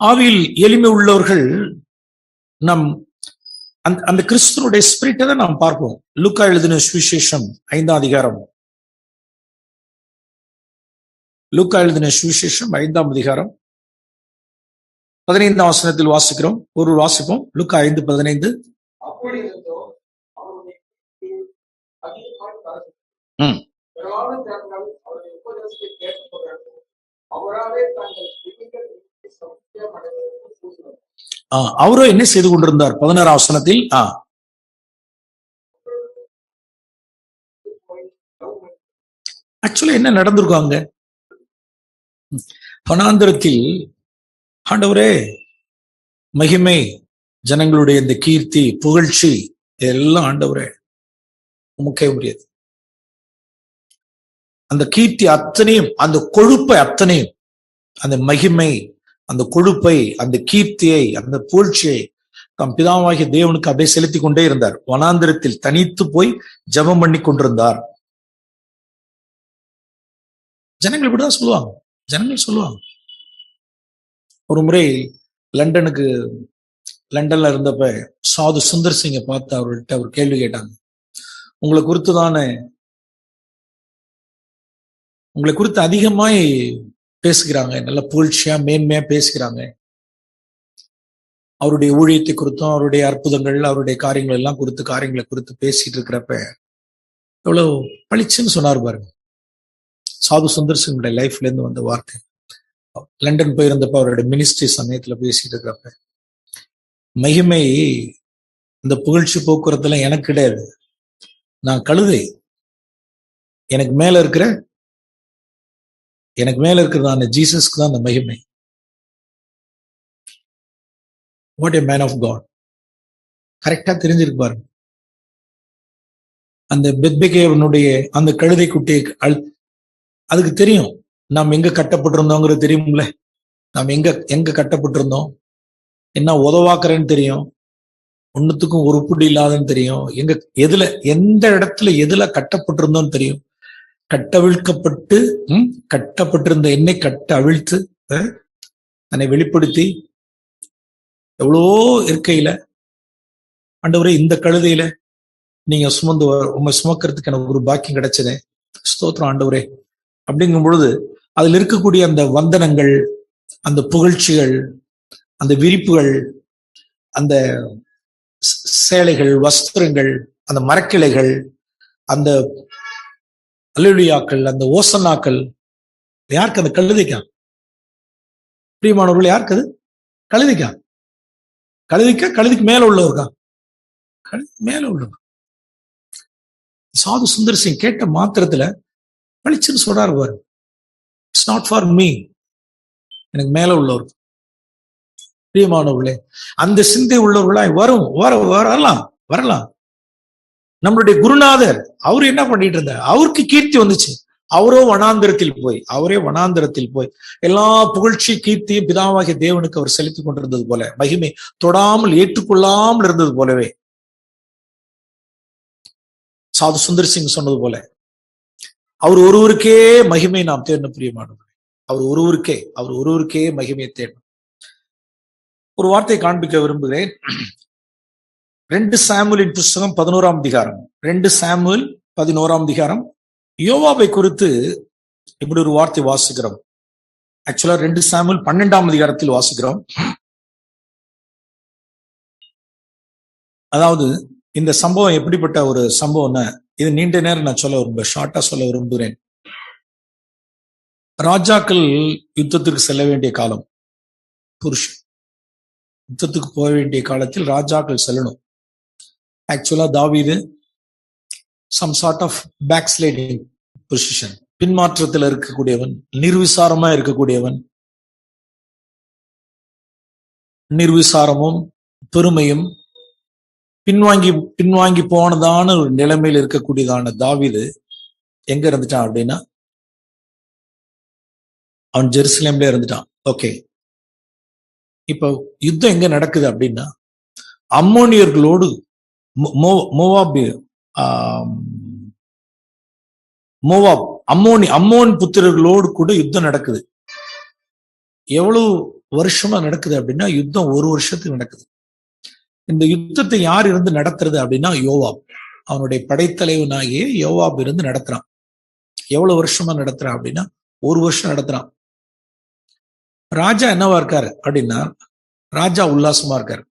ஆவியில் எளிமை உள்ளவர்கள் நம் அந்த கிறிஸ்துவனுடைய ஸ்பிரிட்டை தான் நாம் பார்ப்போம். லூக்கா எழுதின சுவிசேஷம் 5ஆம் அதிகாரம். லூக்கா எழுதின சுவிசேஷம் 5ஆம் அதிகாரம் 15ஆம் வசனத்தில் வாசிக்கிறோம். ஒரு வாசிப்போம். லூக்கா 5:15. அவரோ என்ன செய்து கொண்டிருந்தார்? 16ஆம் வசனத்தில் ஆக்சுவலா என்ன நடந்திருக்காங்க? வனாந்திரத்தில் ஆண்டவரே மகிமை, ஜனங்களுடைய இந்த கீர்த்தி, புகழ்ச்சி எல்லாம் ஆண்டவரே உமக்கே முடியாது. அந்த கீர்த்தி அத்தனையும், அந்த கொழுப்பை அத்தனையும், அந்த மகிமை, அந்த கொழுப்பை, அந்த கீர்த்தியை, அந்த புகழ்ச்சியை தம் பிதாவாகிய தேவனுக்கு அப்படியே செலுத்தி கொண்டே இருந்தார். வனாந்திரத்தில் தனித்து போய் ஜெபம் பண்ணி கொண்டிருந்தார். ஜனங்கள் இப்படிதான் சொல்லுவாங்க. ஜனங்கள் சொல்லுவாங்க. ஒரு முறை லண்டன்ல இருந்தப்ப சாது சுந்தர் சிங்கை பார்த்து அவர்கிட்ட ஒரு கேள்வி கேட்டாங்க. உங்களை குறித்து அதிகமாய் பேசுகிறாங்க, நல்ல புகழ்ச்சியா மேன்மையா பேசுகிறாங்க. அவருடைய ஊழியத்தை குறித்தும், அவருடைய அற்புதங்கள், அவருடைய காரியங்களை குறித்து பேசிட்டு இருக்கிறப்ப எவ்வளவு பளிச்சுன்னு சொன்னார் பாருங்க. சாது சுந்தர் சிங்குடைய லைஃப்ல இருந்து வந்த வார்த்தை. லண்டன் போயிருந்தப்ப அவருடைய மினிஸ்ட்ரி சமயத்துல பேசிட்டு இருக்கிறப்ப, மகிமை, இந்த புகழ்ச்சி போக்குவரத்துல எனக்கு கிடையாது, நான் கழுதை, எனக்கு மேல இருக்கிறதான ஜீசஸ்க்கு தான் அந்த மகிமை. What a man of God. கரெக்டா தெரிஞ்சிருப்பாரு. அந்த பெத்பகேவனுடைய அந்த கழுதை குட்டியை அதுக்கு தெரியும் நாம் எங்க கட்டப்பட்டிருந்தோங்கிறது தெரியும்ல. நாம் எங்க கட்டப்பட்டிருந்தோம், என்ன உதவாக்குறேன்னு தெரியும், ஒன்னுத்துக்கும் ஒரு புடி இல்லாதன்னு தெரியும், எந்த இடத்துல எதுல கட்டப்பட்டிருந்தோம்னு தெரியும். கட்டப்பட்டிருந்த என்னை அவிழ்த்து தன்னை வெளிப்படுத்தி எவ்வளோ இருக்கையில, ஆண்டவரே இந்த கழுதையில நீங்க உண்மை சுமக்கிறதுக்கு எனக்கு ஒரு பாக்கியம் கிடைச்சதே, ஸ்தோத்திரம் ஆண்டவரே அப்படிங்கும் பொழுது அதுல இருக்கக்கூடிய அந்த வந்தனங்கள், அந்த புகழ்ச்சிகள், அந்த விரிப்புகள், அந்த சேலைகள், வஸ்திரங்கள், அந்த மரக்கிளைகள், அந்த அல்லேலூயாக்கள், அந்த ஓசன்னாக்கள் யாருக்கு? அந்த கழுதைக்கா? பிரியமானவர்கள், யாருக்கு அது? கழுதைக்கா? கழுதைக்கு மேல உள்ளவருக்கா? கழுதைக்கு மேல உள்ளவர். சாது சுந்தர் சிங் கேட்ட மாத்திரத்துல பளிச்சுன்னு சொல்றாரு பாரு, இட்ஸ் நாட் ஃபார் மீ, எனக்கு மேல உள்ளவர். பிரியமானவர்களே, அந்த சிந்தை உள்ளவர்களாய் வரலாம். நம்மளுடைய குருநாதர் அவரு என்ன பண்ணிட்டு இருந்தார்? அவருக்கு கீர்த்தி வந்துச்சு. அவரே வனாந்திரத்தில் போய் எல்லா புகழ்ச்சி கீர்த்தியும் பிதாவாகிய தேவனுக்கு அவர் செலுத்தி கொண்டிருந்தது போல, மகிமை தொடாமல் ஏற்றுக்கொள்ளாமல் இருந்தது போலவே, சாது சுந்தர் சிங் சொன்னது போல, அவர் ஒருவருக்கே மகிமை நாம் தேடணும். பிரியமானவர்களே, அவர் ஒருவருக்கே மகிமையை தேடணும். ஒரு வார்த்தை காண்பிக்க விரும்புகிறேன். 2 சாமுவேலின் புஸ்தகம் 11ஆம் அதிகாரம். 2 சாமுவேல் 11ஆம் அதிகாரம். யோவாபை குறித்து இப்படி ஒரு வார்த்தை வாசிக்கிறோம். ஆக்சுவலா 2 சாமுவேல் 12ஆம் அதிகாரத்தில் வாசிக்கிறோம். அதாவது இந்த சம்பவம் எப்படிப்பட்ட ஒரு சம்பவம்னா, இது நீண்ட நேரம் நான் ஷார்ட்டா சொல்ல விரும்புகிறேன். ராஜாக்கள் யுத்தத்திற்கு செல்ல வேண்டிய காலம், புருஷன் யுத்தத்துக்கு போக வேண்டிய காலத்தில் ராஜாக்கள் செல்லணும். ஆக்சுவலா தாவீது some sort of backsliding position, பின்மாற்றத்தில் இருக்கக்கூடியவன், நிர்விசாரமா இருக்கக்கூடியவன், நிர்விசாரமும் பெருமையும் பின்வாங்கி போனதான ஒரு நிலைமையில் இருக்கக்கூடியதான தாவீது எங்க இருந்துட்டான் அப்படின்னா, அவன் ஜெருசலேம்ல இருந்துட்டான். ஓகே, இப்ப யுத்தம் எங்க நடக்குது அப்படின்னா, அம்மோனியர்களோடு அம்மோன் புத்திரர்களோடு கூட யுத்தம் நடக்குது. எவ்வளவு வருஷமா நடக்குது அப்படின்னா யுத்தம் 1 வருஷத்துக்கு நடக்குது. இந்த யுத்தத்தை யார் இருந்து நடத்துறது அப்படின்னா யோவாப். அவனுடைய படைத்தலைவனாகிய யோவாப் இருந்து நடத்துறான். எவ்வளவு வருஷமா நடத்துறான் அப்படின்னா 1 வருஷம் நடத்துறான். ராஜா என்னவா இருக்காரு அப்படின்னா ராஜா உல்லாசமா இருக்காரு.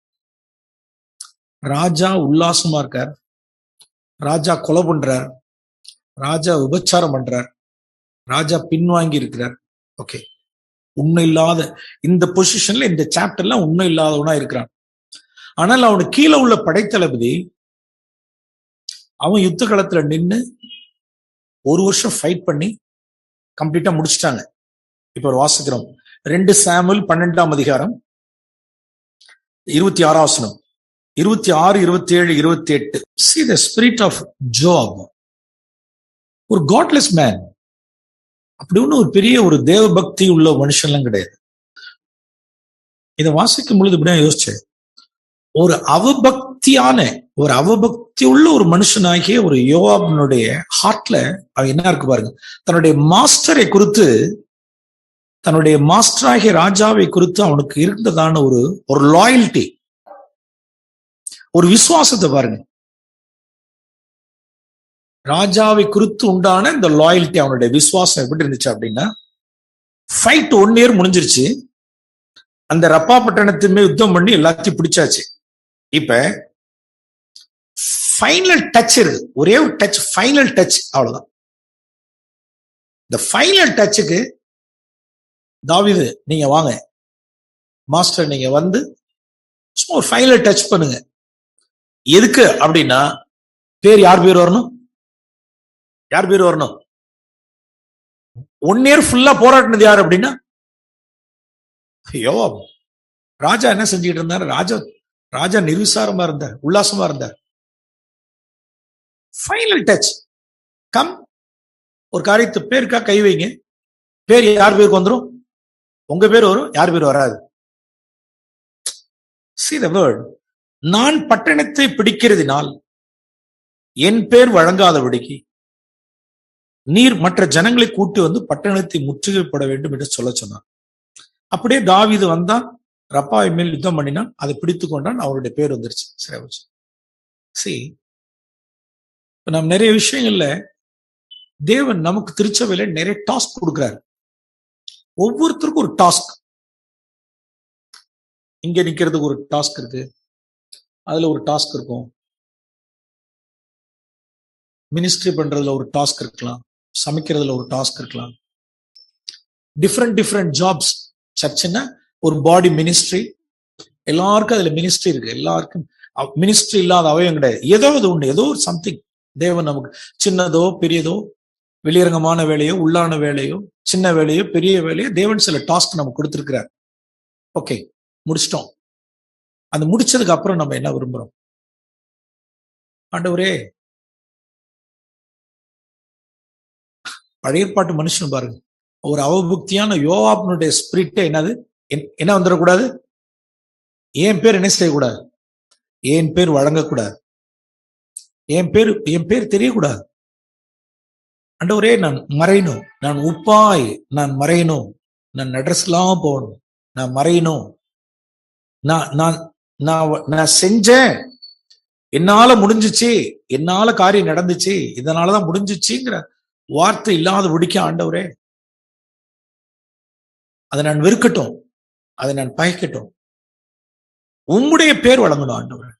ராஜா உல்லாசமா இருக்கார். ராஜா கொலை பண்றார். ராஜா விபச்சாரம் பண்றார். ராஜா பின்வாங்கி இருக்கிறார். ஓகே, உண்மை இல்லாத இந்த பொசிஷன்ல இந்த சாப்டர்ல உண்மை இல்லாதவனா இருக்கிறான். ஆனால் அவனுக்கு கீழே உள்ள படைத்தளபதி அவன் யுத்த களத்துல நின்று 1 வருஷம் ஃபைட் பண்ணி கம்ப்ளீட்டா முடிச்சுட்டாங்க. இப்ப ஒரு வாசிக்கிறோம் 2 சாமுவேல் 12ஆம் அதிகாரம் 26ஆம் வசனம், 26, 27, 28. See the spirit of Job. ஒரு காட்லெஸ் மேன். அப்படி ஒண்ணு ஒரு பெரிய ஒரு தேவ பக்தி உள்ள மனுஷன்லாம் கிடையாது. இதை வாசிக்கும் பொழுது இப்படியா யோசிச்சேன், ஒரு அவபக்தி உள்ள ஒரு மனுஷனாகிய ஒரு யோவாபினுடைய ஹார்ட்ல அவன் என்ன இருக்கு பாருங்க. தன்னுடைய மாஸ்டரை குறித்து, தன்னுடைய மாஸ்டராகிய ராஜாவை குறித்து அவனுக்கு இருந்ததான ஒரு லாயல்டி, ஒரு விசுவாசத்தை பாருங்க. ராஜாவை குறித்து உண்டான இந்த லாயல்டி, அவனுடைய விசுவாசம் எப்படி இருந்துச்சு அப்படின்னா, ஃபைட் 1 இயர் முடிஞ்சிருச்சு. அந்த ரப்பா பட்டணத்துமே யுத்தம் பண்ணி எல்லாத்தையும் பிடிச்சாச்சு. இப்ப ஃபைனல் டச் இருக்கு, ஒரே ஒரு டச், ஃபைனல் டச், அவ்வளவுதான். இந்த ஃபைனல் டச்சுக்கு தாவீது நீங்க வாங்க மாஸ்டர், நீங்க வந்து சும்மா ஒரு ஃபைனல் டச் பண்ணுங்க. எதுக்கு அப்படின்னா யார் பேர் வரணும்? யார் பேர் வரணும்? 1 இயர் ஃபுல்லா போராட்டினது யார் அப்படின்னா யோவாப். ராஜா என்ன செஞ்சுட்டு இருந்தார்? ராஜா நிர்விசாரமா இருந்தார், உல்லாசமா இருந்தார். ஃபைனல் டச் கம், ஒரு காரியத்து பேருக்கா கை வைங்க. யார் பேருக்கு வந்துடும்? உங்க பேர் வரும், யார் பேர் வராது. See the word. நான் பட்டணத்தை பிடிக்கிறதினால் என் பேர் வழங்காதபடிக்கு நீர் மற்ற ஜனங்களை கூட்டி வந்து பட்டணத்தை முற்றுகைப்பட வேண்டும் என்று சொல்ல சொன்னார். அப்படியே தாவீது வந்தான், ரப்பாவை மேல் யுத்தம் பண்ணினான், அதை பிடித்து கொண்டான், அவருடைய பேர் வந்துருச்சு. சரி, நம்ம நிறைய விஷயங்கள்ல தேவன் நமக்கு திருச்சபையில நிறைய டாஸ்க் கொடுக்கிறாரு. ஒவ்வொருத்தருக்கும் ஒரு டாஸ்க். இங்க நிக்கிறதுக்கு ஒரு டாஸ்க் இருக்கு, அதுல ஒரு டாஸ்க் இருக்கும், மினிஸ்ட்ரி பண்றதுல ஒரு டாஸ்க் இருக்கலாம், சமைக்கிறதுல ஒரு டாஸ்க் இருக்கலாம். Different jobs. சர்ச்சுன்னா ஒரு பாடி மினிஸ்ட்ரி, எல்லாருக்கும் அதுல மினிஸ்ட்ரி இருக்கு. எல்லாருக்கும் மினிஸ்ட்ரி இல்லாத அவயம் கிடையாது. ஏதாவது ஒண்ணு, ஏதோ ஒரு சம்திங் தேவன் நமக்கு, சின்னதோ பெரியதோ, வெளியரங்கமான வேலையோ உள்ளான வேலையோ, சின்ன வேலையோ பெரிய வேலையோ, தேவன் சில டாஸ்க் நமக்கு கொடுத்திருக்கிறார். ஓகே, முடிச்சிட்டோம். அந்த முடிச்சதுக்கு அப்புறம் நம்ம என்ன விரும்புறோம்? ஆண்டவரே, பழைய ஏற்பாட்டு மனுஷன் பாருங்க, ஒரு அவபக்தியான யோவாபினுடைய ஸ்பிரிட் என்ன வந்துடக்கூடாது? என் பேர் என்ன செய்யக்கூடாது? என் பேர் வழங்கக்கூடாது, என் பேர் தெரியக்கூடாது. ஆண்டவரே, நான் மறையணும், நான் உப்பாய் நான் மறையணும், நான் அட்ரஸ்லாம் போகணும், நான் மறையணும், நான் செஞ்சேன், என்னால முடிஞ்சிச்சு, என்னால காரியம் நடந்துச்சு, இதனாலதான் முடிஞ்சிச்சுங்கிற வார்த்தை இல்லாத முடிக்க ஆண்டவரே, அதை நான் வெறுக்கட்டும், அதை நான் பகைக்கட்டும், உம்முடைய பேர் வழங்கணும் ஆண்டவரே.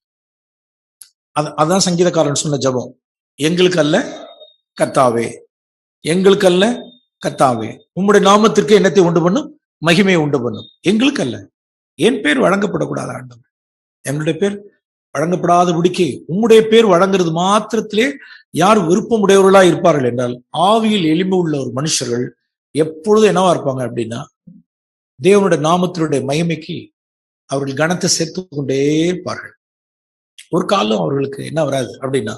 அதான் சங்கீதக்காரன் சொன்ன ஜெபம். எங்களுக்கு அல்ல கர்த்தாவே, எங்களுக்கு அல்ல கர்த்தாவே, உம்முடைய நாமத்திற்கு என்னத்தை உண்டு பண்ணும்? மகிமையை உண்டு பண்ணும். எங்களுக்கு அல்ல, என் பேர் வழங்கப்படக்கூடாது ஆண்டவர். எங்களுடைய பேர் வழங்கப்படாத பிடிக்கி உம்முடைய பேர் வழங்குறது மாத்திரத்திலே யார் விருப்பமுடையவர்களா இருப்பார்கள் என்றால், ஆவியில் எளிமை உள்ள ஒரு மனுஷர்கள் எப்பொழுதும் என்னவா இருப்பாங்க அப்படின்னா, தேவனுடைய நாமத்தினுடைய மகிமைக்கு அவர்கள் கனத்தை சேர்த்து கொண்டே இருப்பார்கள். ஒரு காலம் அவர்களுக்கு என்ன வராது அப்படின்னா,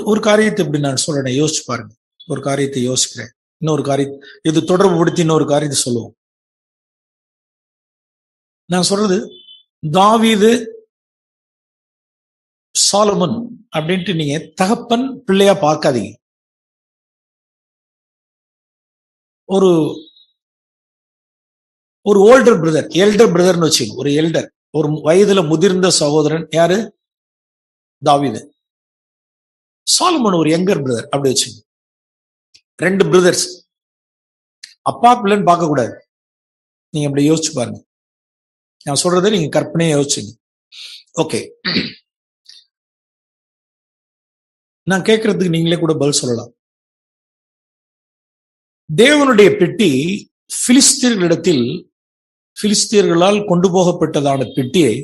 ஒரு காரியத்தை இப்படி நான் சொல்றேன், யோசிச்சு பாருங்க. ஒரு காரியத்தை யோசிக்கிறேன், இன்னொரு காரியத்தை இது தொடர்பு படுத்தி இன்னொரு காரியத்தை சொல்லுவோம். நான் சொல்றது, தாவீது, சாலமன் அப்படின்ட்டு நீங்க தகப்பன் பிள்ளையா பார்க்காதீங்க. ஒரு ஒரு ஓல்டர் பிரதர், எல்டர் பிரதர்னு வச்சுங்க, ஒரு எல்டர், ஒரு வயதுல முதிர்ந்த சகோதரன் யாரு? தாவீது. சாலமோன் ஒரு யங்கர் பிரதர், அப்படி வச்சுங்க. 2 பிரதர்ஸ். அப்பா பிள்ளைன்னு பார்க்க கூடாது. நீங்க அப்படி யோசிச்சு பாருங்க. நான் சொல்றதை நீங்க கற்பனையா யோசிச்சுங்க. ஓகே, நான் கேட்கறதுக்கு நீங்களே கூட பதில் சொல்லலாம். தேவனுடைய பெட்டி பிலிஸ்தீர்களிடத்தில், பிலிஸ்தீர்களால் கொண்டு போகப்பட்டதான பெட்டியை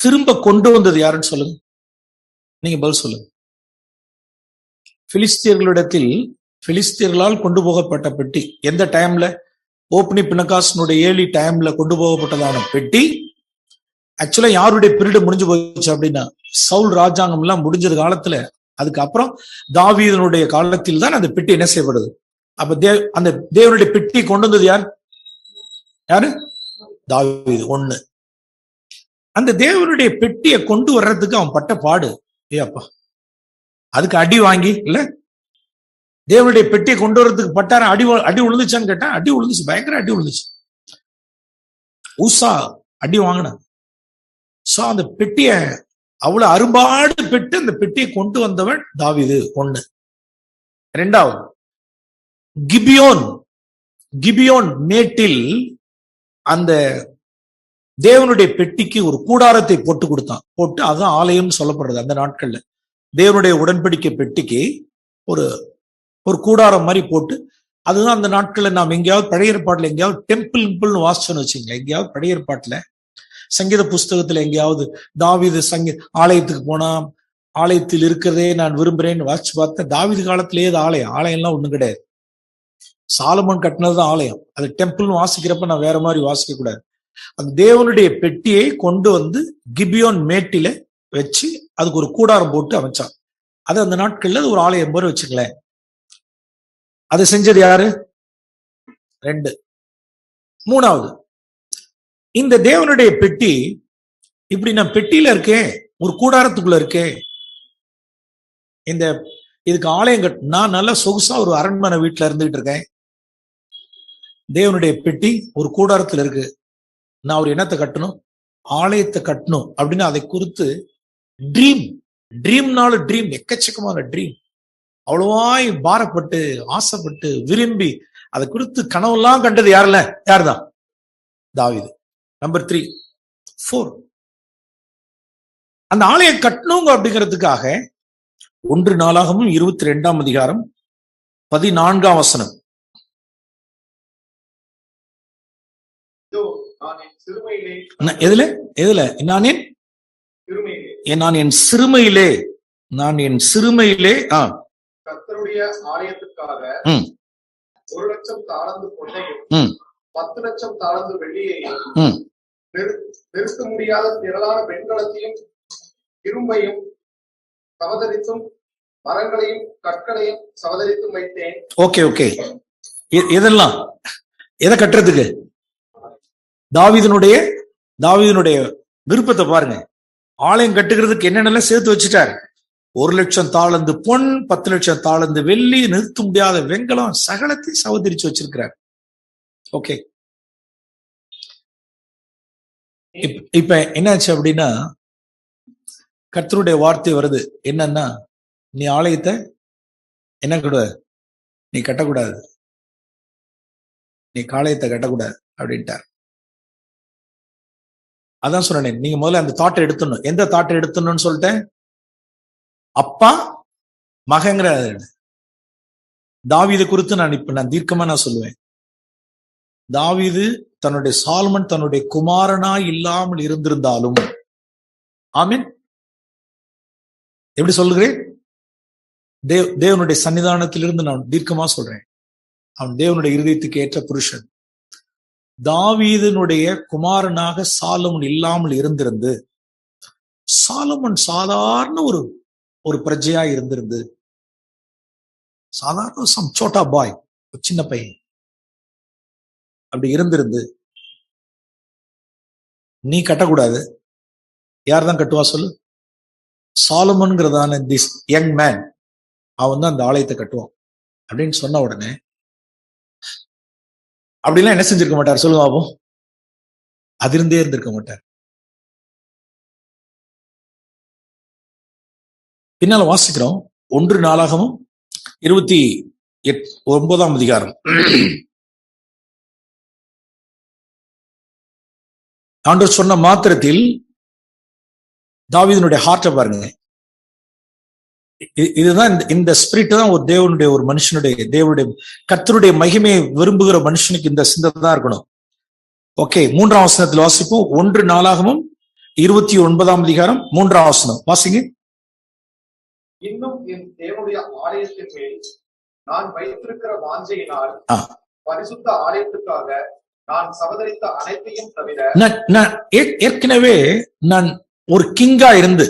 திரும்ப கொண்டு வந்தது யாருன்னு சொல்லுங்க. நீங்க பதில் சொல்லுங்க. பிலிஸ்தீர்களிடத்தில், பிலிஸ்தீர்களால் கொண்டு போகப்பட்ட பெட்டி எந்த டைம்ல? ஓப்னி பினகாஸ்னுடைய ஏர்லி டைம்ல கொண்டு போகப்பட்டதான பெட்டி ஆக்சுவலா யாருடைய பீரியட் முடிஞ்சு போச்சு அப்படின்னா, சவுல் ராஜாங்கம் எல்லாம் முடிஞ்சது காலத்துல, அதுக்கப்புறம் தாவீதனுடைய காலத்தில் தான் அந்த பெட்டி என்ன செய்யப்படுது. அப்ப அந்த தேவனுடைய பெட்டி கொண்டு வந்தது யாரு? தாவீது. ஒண்ணு. அந்த தேவனுடைய பெட்டியை கொண்டு வர்றதுக்கு அவன் பட்ட பாடு, அப்பா, அதுக்கு அடி வாங்கி இல்ல, தேவனுடைய பெட்டியை கொண்டு வர்றதுக்கு பட்டார அடி விழுந்துச்சான்னு கேட்டா, அடி விழுந்துச்சு, பயங்கர அடி விழுந்துச்சு. ஊசா அடி வாங்கின. சோ அந்த பெட்டிய அவ்வளவு அரும்பாடு பெற்று அந்த பெட்டியை கொண்டு வந்தவன் தாவீது. ஒண்ணு. இரண்டாவது, கிபியோன் மேட்டில் அந்த தேவனுடைய பெட்டிக்கு ஒரு கூடாரத்தை போட்டு கொடுத்தான். போட்டு அதுதான் ஆலயம் சொல்லப்படுறது அந்த நாட்கள்ல. தேவனுடைய உடன்படிக்கை பெட்டிக்கு ஒரு ஒரு கூடாரம் மாதிரி போட்டு, அதுதான் அந்த நாட்கள்ல நாம் எங்கேயாவது பழைய ஏற்பாட்டுல எங்கேயாவது டெம்பிள்னு வாசிச்சோன்னு வச்சுங்களேன், எங்கேயாவது பழைய ஏற்பாட்டுல சங்கீத புஸ்தகத்துல எங்கேயாவது தாவீது ஆலயத்துக்கு போனா, ஆலயத்தில் இருக்கிறதே நான் விரும்புறேன்னு வாசிச்சு பார்த்தேன். தாவீது காலத்திலேயே ஆலயம் எல்லாம் ஒண்ணும் கிடையாது. சாலமோன் கட்டினதுதான் ஆலயம். அது டெம்பிள்னு வாசிக்கிறப்ப நான் வேற மாதிரி வாசிக்க கூடாது. அந்த தேவனுடைய பெட்டியை கொண்டு வந்து கிபியோன் மேட்டில வச்சு அதுக்கு ஒரு கூடாரம் போட்டு அமைச்சான். அது அந்த நாட்கள்ல ஒரு ஆலயம் போல வச்சுக்கலேன். அதை செஞ்சது யாரு? 2. மூணாவது, இந்த தேவனுடைய பெட்டி இப்படி நான் பெட்டியில இருக்கேன், ஒரு கூடாரத்துக்குள்ள இருக்கேன், இதுக்கு ஆலயம் நான் நல்லா சொகுசா ஒரு அரண்மனை வீட்டுல இருந்துகிட்டு இருக்கேன், தேவனுடைய பெட்டி ஒரு கூடாரத்துல இருக்கு, நான் ஒரு என்னத்தை கட்டணும்? ஆலயத்தை கட்டணும் அப்படின்னு அதை குறித்து ட்ரீம் எக்கச்சக்கமான ட்ரீம், அவ்வளவாய் பாரப்பட்டு ஆசைப்பட்டு விரும்பி அதை குறித்து கனவெல்லாம் கண்டது யாருதான்? தாவீது. நம்பர் 3, 4, அந்த ஆலயம் கட்டணுங்க அப்படிங்கிறதுக்காக 1 நாளாகமும் 22ஆம் அதிகாரம் 14ஆம் வசனம். எதுல நான் என் சிறுமையிலே கர்த்தருடைய ஆலயத்துக்காக 1,00,000 தாலந்து பொன்னையும் 10,00,000 தாலந்து வெள்ளியையும் நிறுத்த முடியாத திரளான வெண்கலத்தையும் இரும்பையும் சவதரித்தும் மரங்களையும் கற்களையும் சவதரித்தும் வைத்தேன். ஓகே, இதெல்லாம் எதை கட்டுறதுக்கு? தாவீதினுடைய விருப்பத்தை பாருங்க. ஆலயம் கட்டுகிறதுக்கு என்னென்னலாம் சேர்த்து வச்சுட்டாரு. 1,00,000 தாலந்து பொன், 10,00,000 தாலந்து வெள்ளி, நிறுத்த முடியாத வெண்கலம், சகலத்தை சவதரிச்சு வச்சிருக்கிறார். ஓகே, இப்ப என்னாச்சு அப்படின்னா, கர்த்தருடைய வார்த்தை வருது. என்னன்னா, நீ ஆலயத்தை என்ன கூடாது, நீ கட்டக்கூடாது, நீ ஆலயத்தை கட்டக்கூடாது அப்படின்ட்டார். அதான் சொன்னேன், நீங்க முதல்ல அந்த தாட்டை எடுத்துடணும். எந்த தாட்டை எடுத்துடணும்னு சொல்லிட்டேன்? அப்பா மகங்கிற தாவீது குறித்து நான் தீர்க்கமா நான் சொல்லுவேன். தாவீது சாலமன் தன்னுடைய குமாரனா இல்லாமல் இருந்திருந்தாலும், ஆமீன், எப்படி சொல்லுகிறேன்? தேவனுடைய சன்னிதானத்திலிருந்து நான் தீர்க்கமா சொல்றேன், அவன் தேவனுடைய இருதயத்துக்கு ஏற்ற புருஷன். தாவீதனுடைய குமாரனாக சாலமன் இல்லாமல் இருந்திருந்து, சாலமன் சாதாரண ஒரு பிரஜையா இருந்திருந்து, சாதாரண சோட்டா பாய், ஒரு சின்ன பையன் அப்படி இருந்திருந்து, நீ கட்டக்கூடாது. யார் தான் கட்டுவா சொல்லு? சாலமன்கிறதான திஸ் யங் மேன், அவன் தான் அந்த ஆலயத்தை கட்டுவான் அப்படின்னு சொன்ன உடனே அப்படிலாம் என்ன செஞ்சிருக்க மாட்டார் சொல்லுங்க பாப்போம். அதிர்ந்தே இருந்திருக்க மாட்டார். பின்னால வாசிக்கிறோம் 1 நாளாகமும் 29ஆம் அதிகாரம். ஆண்டவர் சொன்ன மாத்திரத்தில் தாவீதுனுடைய ஹார்ட்டை பாருங்க. இதுதான் இந்த ஸ்பிரிட் தான் ஒரு தேவனுடைய, ஒரு மனுஷனுடைய, தேவனுடைய கர்த்தருடைய மகிமையை விரும்புகிற மனுஷனுக்கு இந்த சிந்தனை தான் இருக்கணும். ஓகே, 3ஆம் வசனத்தில் வாசிப்போம். 1 நாளாகமும் 29ஆம் அதிகாரம் 3ஆம் வசனம் வாசிங்க. இன்னும் என் தேவனுடைய ஆலயத்தின் மேல் நான் வைத்திருக்கிற வாஞ்சையினால் பரிசுத்த ஆலயத்துக்காக நான் சவதரித்த அனைத்தையும் தவிர, ஏற்கனவே நான் ஒரு கிங்கா இருந்து,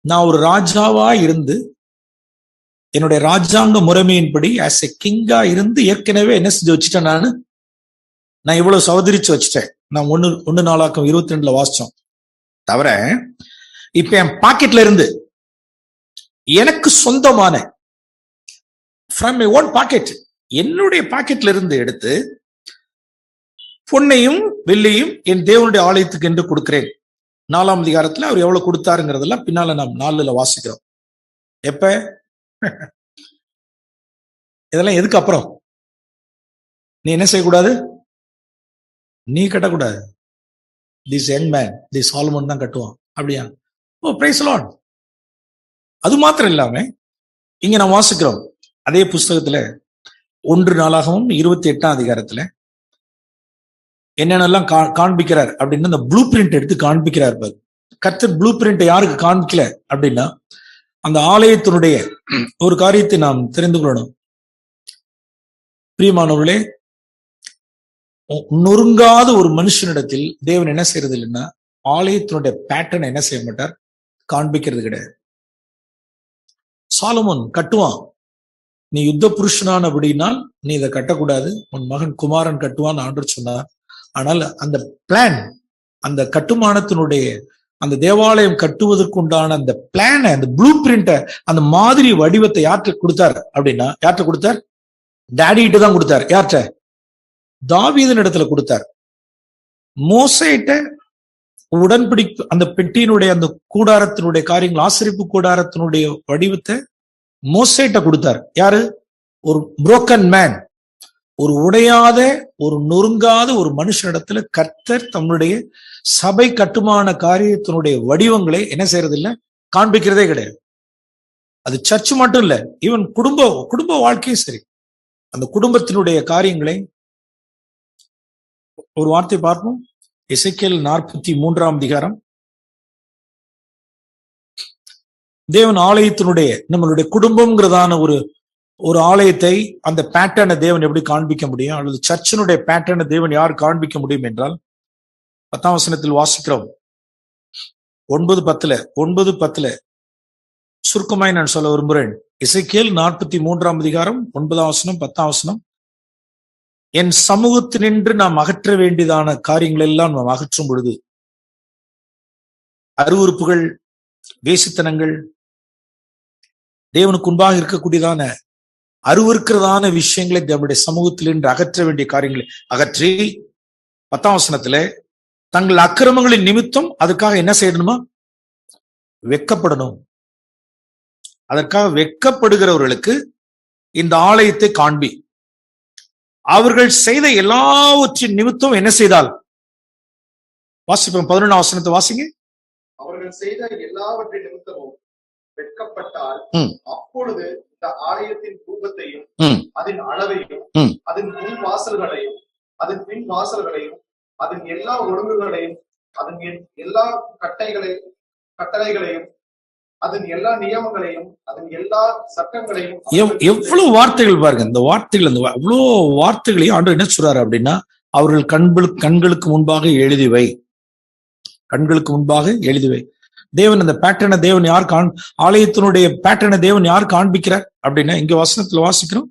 நான் ஒரு ராஜாவா இருந்து, என்னுடைய ராஜாங்க முறைமையின்படி ஆஸ் எ கிங்கா இருந்து ஏற்கனவே என்ன செஞ்சு வச்சுட்டேன், நான் இவ்வளவு சவதரிச்சு வச்சுட்டேன். நான் 1 நாளாக்கம் 22ல வாசிச்சோம். தவிர இப்ப என் பாக்கெட்ல இருந்து எனக்கு சொந்தமான ஃப்ரம் மை ஓன் பாக்கெட், என்னுடைய பாக்கெட்ல இருந்து எடுத்து பொன்னையும் வெள்ளியும் என் தேவனுடைய ஆலயத்துக்கு என்று கொடுக்கிறேன். 4ஆம் அதிகாரத்துல அவர் எவ்வளவு கொடுத்தாருங்கிறதெல்லாம் பின்னால நாம் 4ல வாசிக்கிறோம். எப்ப இதெல்லாம் எதுக்கு அப்புறம்? நீ என்ன செய்யக்கூடாது? நீ கட்டக்கூடாது. This young man, this Solomon தான் கட்டுவான். அப்படியா? ஓ, பிரைஸ் தி லார்ட். அது மாத்திரம் இல்லாம இங்க நான் வாசிக்கிறோம் அதே புஸ்தகத்துல 1 நாளாகவும் 28ஆம் அதிகாரத்துல என்னென்னலாம் காண்பிக்கிறார் அப்படின்னு அந்த ப்ளூ பிரிண்ட் எடுத்து காண்பிக்கிறார். கர்த்தர் ப்ளூ பிரிண்ட் யாருக்கு காண்பிக்கல அப்படின்னா, அந்த ஆலயத்தினுடைய ஒரு காரியத்தை நாம் தெரிந்து கொள்ளணும். பிரியமானவர்களே, நொறுங்காத ஒரு மனுஷனிடத்தில் தேவன் என்ன செய்யறது இல்லைன்னா, ஆலயத்தினுடைய பேட்டர்ன் என்ன செய்ய மாட்டார், காண்பிக்கிறது கிடையாது. சாலமோன் கட்டுவான். நீ யுத்த புருஷனான் அப்படின்னால் நீ இதை கட்டக்கூடாது, உன் மகன் குமாரன் கட்டுவான் ஆண்டவர் சொன்னார். ஆனால் அந்த பிளான், அந்த கட்டுமானத்தினுடைய, அந்த தேவாலயம் கட்டுவதற்குண்டான அந்த பிளான, அந்த ப்ளூ பிரிண்ட, அந்த மாதிரி வடிவத்தை யார்கிட்ட கொடுத்தார் அப்படின்னா, யார்கிட்ட கொடுத்தார்? டாடிகிட்ட தான் கொடுத்தார். யார்கிட்ட? தாவீதின் இடத்துல கொடுத்தார். மோசேட்ட உடன்படிக்கை, அந்த பெட்டியினுடைய, அந்த கூடாரத்தினுடைய காரியங்கள், ஆசரிப்பு கூடாரத்தினுடைய வடிவத்தை மோசேட்ட கொடுத்தார். யாரு? ஒரு புரோக்கன் மேன், ஒரு உடையாத, ஒரு நொறுங்காத ஒரு மனுஷனிடத்துல கர்த்தர் தம்முடைய சபை கட்டுமான காரியத்தினுடைய வடிவங்களை என்ன செய்யறது இல்ல, காண்பிக்கிறதே கிடையாது. அது சர்ச் மட்டும் இல்ல, ஈவன் குடும்ப வாழ்க்கையும் சரி. அந்த குடும்பத்தினுடைய காரியங்களை ஒரு வார்த்தை பார்ப்போம். எசேக்கியேல் 43ஆம் அதிகாரம். தேவன் ஆலயத்தினுடைய, நம்மளுடைய குடும்பம்ங்கிறதான ஒரு ஆலயத்தை, அந்த பேட்டர்னை தேவன் எப்படி காண்பிக்க முடியும், அல்லது சர்ச்சினுடைய பேட்டர்னை தேவன் யார் காண்பிக்க முடியும் என்றால், 10ஆம் வசனத்தில் வாசிக்கிறோம். 9:10 சுருக்கமாய் நான் சொல்ல விரும்புகிறேன். எசேக்கியேல் 43ஆம் அதிகாரம் 9ஆம் வசனம் 10ஆம் வசனம். என் சமூகத்தினின்று நாம் அகற்ற வேண்டியதான காரியங்கள் எல்லாம் நாம் அகற்றும் பொழுது, அருவருப்புகள், வேசித்தனங்கள், தேவனுக்கு முன்பாக இருக்கக்கூடியதான அருவருக்கிறதான விஷயங்களை நம்முடைய சமூகத்திலிருந்து அகற்ற வேண்டிய காரியங்களை அகற்றி, 10ஆம் வசனத்துல தங்கள் அக்கிரமங்களின் நிமித்தம் அதுக்காக என்ன செய்யணுமா, வெட்கப்படணும். அதற்காக வெட்கப்படுகிறவர்களுக்கு இந்த ஆலயத்தை காண்பி. அவர்கள் செய்த எல்லாவற்றின் நிமித்தம் என்ன செய்தால், வாசிப்போம் 11ஆம் வசனத்தை வாசிங்க. அவர்கள் செய்த எல்லாவற்றின் நிமித்தமும் வெட்கப்பட்டால், அப்பொழுது இந்த ஆலயத்தின் ரூபத்தையும் அதன் அளவையும் அதன் முன் வாசல்களையும் அதன் பின் வாசல்களையும் அதன் எல்லா ஒழுங்குகளையும் அதன் எல்லா கட்டளைகளையும் அதன் எல்லா நியமங்களையும் அதன் எல்லா சட்டங்களையும். எவ்வளவு வார்த்தைகள் பாருங்க, இந்த வார்த்தைகள், அந்த அவ்வளோ வார்த்தைகளையும் ஆண்டவர் என்ன சொல்றாரு அப்படின்னா, அவர்கள் கண்களுக்கு முன்பாக எழுதிவை, கண்களுக்கு முன்பாக எழுதிவை. தேவன் அந்த பேட்டர்னை தேவன் யார் ஆலயத்தினுடைய பேட்டர்னை தேவன் யார் காண்பிக்கிறார் அப்படின்னா, இங்க வசனத்துல வாசிக்கிறோம்,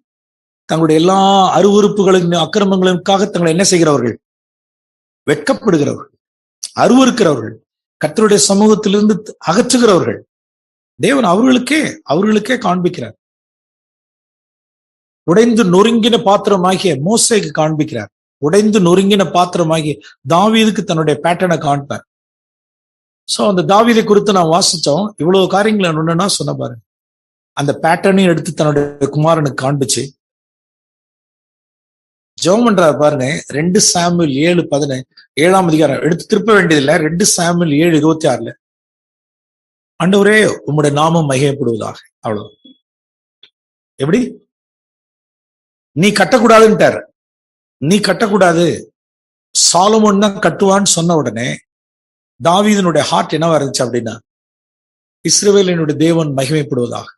தங்களுடைய எல்லா அருவருப்புகளின் அக்கிரமங்களுக்காக தங்களை என்ன செய்கிறவர்கள், வெட்கப்படுகிறவர்கள், அருவருக்கிறவர்கள், கர்த்தருடைய சமூகத்திலிருந்து அகற்றுகிறவர்கள் தேவன் அவர்களுக்கே காண்பிக்கிறார். உடைந்து நொறுங்கின பாத்திரமாகிய மோசேக்கு காண்பிக்கிறார். உடைந்து நொறுங்கின பாத்திரமாகி தாவீதுக்கு தன்னுடைய பேட்டர்னை காண்பார். சோ அந்த தாவீதை குறித்து நான் வாசிச்சோம். இவ்வளவு காரியங்களை ஒண்ணுன்னா சொன்ன பாருங்க. அந்த பேட்டர்னையும் எடுத்து தன்னுடைய குமாரனுக்கு காண்பிச்சு ஜெபம் பண்றாரு பாருங்க. 2 சாமுவேல் 7:17 அதிகாரம் எடுத்து திருப்ப வேண்டியதில்லை. 2 சாமுவேல் 7:26 ஆண்டவரே உம்முடைய நாமம் மகிமைப்படுவதாக. அவ்வளவு. எப்படி? நீ கட்டக்கூடாதுன்ட்டார். நீ கட்டக்கூடாது, சாலமோன் தான் கட்டுவான்னு சொன்ன உடனே தாவீதினுடைய ஹார்ட் என்னவா இருந்துச்சு அப்படின்னா, இஸ்ரவேலினுடைய தேவன் மகிமைப்படுவதாக.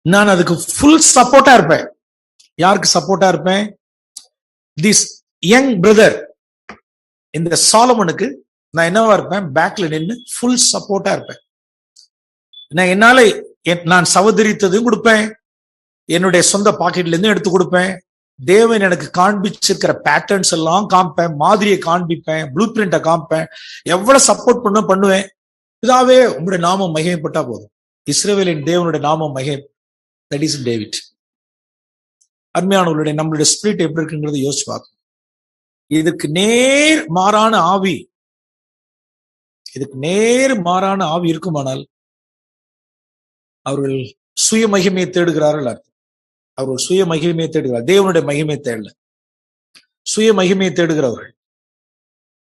நான் அதுக்கு ஃபுல் சப்போர்ட்டா இருப்பேன். யாருக்கு சப்போர்ட்டா இருப்பேன்? திஸ் யங் பிரதர், இந்த சாலமனுக்கு நான் என்னவா இருப்பேன்? பேக்ல நின்று ஃபுல் சப்போர்ட்டா இருப்பேன். நான் என்னால நான் சவதரித்ததும் கொடுப்பேன், என்னுடைய சொந்த பாக்கெட்ல இருந்து எடுத்து கொடுப்பேன், தேவன் எனக்கு காண்பிச்சிருக்கிற பேட்டர்ன்ஸ் எல்லாம் காமிப்பேன், மாதிரியை காண்பிப்பேன், ப்ளூ பிரிண்ட காமிப்பேன், எவ்வளவு சப்போர்ட் பண்ணுவேன். இதாவே உங்களுடைய நாமம் மகிமைப்பட்டா போதும். இஸ்ரவேலின் தேவனுடைய நாமம் மகிமை. That is David. அருமையானவர்களுடைய நம்மளுடைய ஸ்பிரிட் எப்படி இருக்குங்கிறத யோசிச்சு பார்க்கணும். இதுக்கு நேர் மாறான ஆவி, இதுக்கு நேர் மாறான ஆவி இருக்குமானால் அவர்கள் சுய மகிமையை தேடுகிறார்கள் அர்த்தம். அவர்கள் சுய மகிமையை தேடுகிறார், தேவனுடைய மகிமையை தேடல, சுய மகிமையை தேடுகிறவர்கள்.